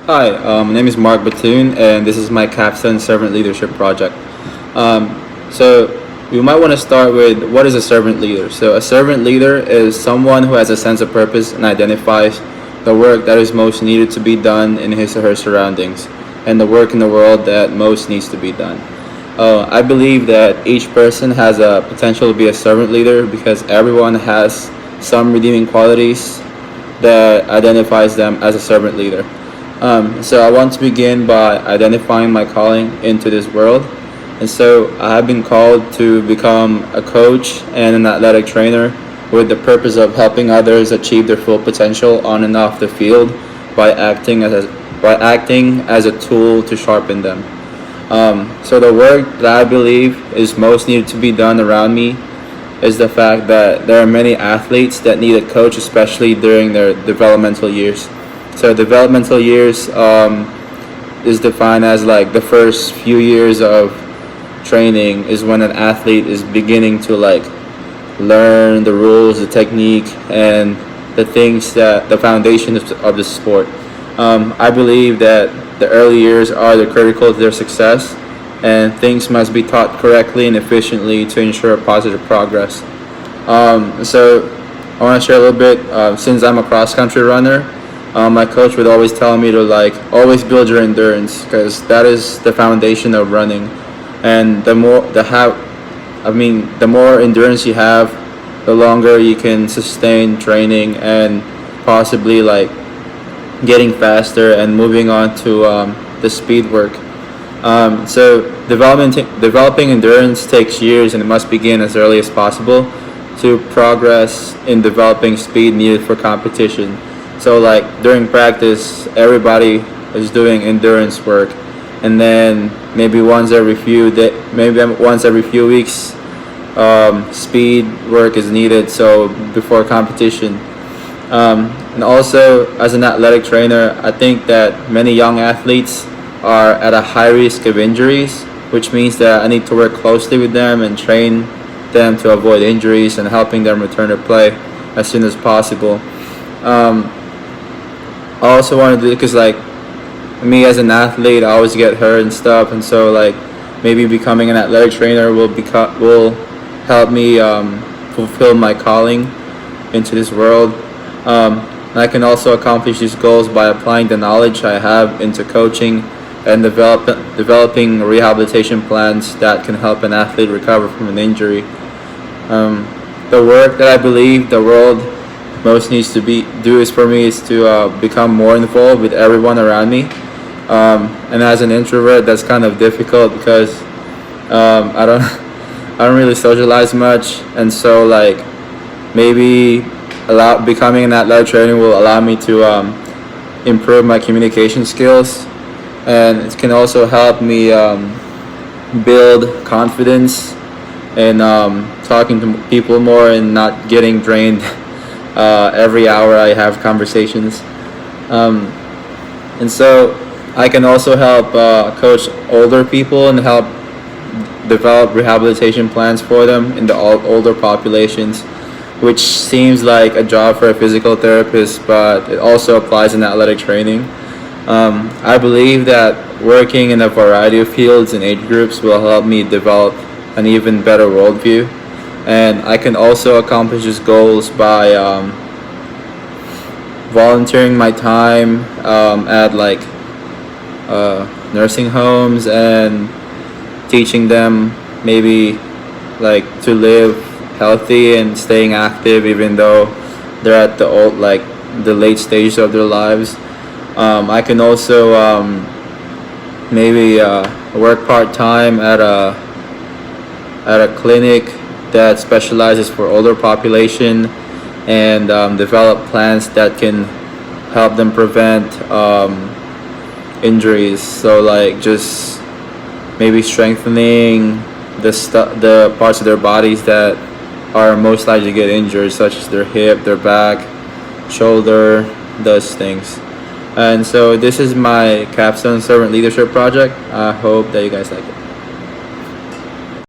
Hi, my name is Mark Batoon, and this is my Capstone Servant Leadership Project. So, you might want to start with what is a servant leader? So, a servant leader is someone who has a sense of purpose and identifies the work that is most needed to be done in his or her surroundings and the work in the world that most needs to be done. I believe that each person has a potential to be a servant leader because everyone has some redeeming qualities that identifies them as a servant leader. So I want to begin by identifying my calling into this world. And so I have been called to become a coach and an athletic trainer with the purpose of helping others achieve their full potential on and off the field by acting as a tool to sharpen them. So the work that I believe is most needed to be done around me is the fact that there are many athletes that need a coach, especially during their developmental years. So developmental years is defined as like the first few years of training is when an athlete is beginning to like learn the rules, the technique, and the things that the foundation of the sport. I believe that the early years are the critical to their success, and things must be taught correctly and efficiently to ensure positive progress. So I want to share a little bit. Since I'm a cross country runner, my coach would always tell me to like always build your endurance because that is the foundation of running. And the more endurance you have, the longer you can sustain training and possibly like getting faster and moving on to the speed work. So developing endurance takes years and it must begin as early as possible to progress in developing speed needed for competition. So like during practice, everybody is doing endurance work, and then maybe once every few weeks, speed work is needed. So before competition, and also as an athletic trainer, I think that many young athletes are at a high risk of injuries, which means that I need to work closely with them and train them to avoid injuries and helping them return to play as soon as possible. I also want to do because like me as an athlete, I always get hurt and stuff, and so like maybe becoming an athletic trainer will help me fulfill my calling into this world. And I can also accomplish these goals by applying the knowledge I have into coaching and developing rehabilitation plans that can help an athlete recover from an injury. The work that I believe the world most needs to do is for me is to become more involved with everyone around me. And as an introvert, that's kind of difficult because I don't I don't really socialize much, and so like maybe becoming an athletic trainer will allow me to improve my communication skills, and it can also help me build confidence and talking to people more and not getting drained every hour I have conversations. And so I can also help coach older people and help develop rehabilitation plans for them in the older populations, which seems like a job for a physical therapist, but it also applies in athletic training. I believe that working in a variety of fields and age groups will help me develop an even better worldview. And I can also accomplish these goals by volunteering my time at like nursing homes and teaching them maybe like to live healthy and staying active even though they're at the late stages of their lives. I can also maybe work part-time at a clinic that specializes for older population and develop plans that can help them prevent injuries. So like just maybe strengthening the parts of their bodies that are most likely to get injured, such as their hip, their back, shoulder, those things. And so this is my Capstone Servant Leadership Project. I hope that you guys like it.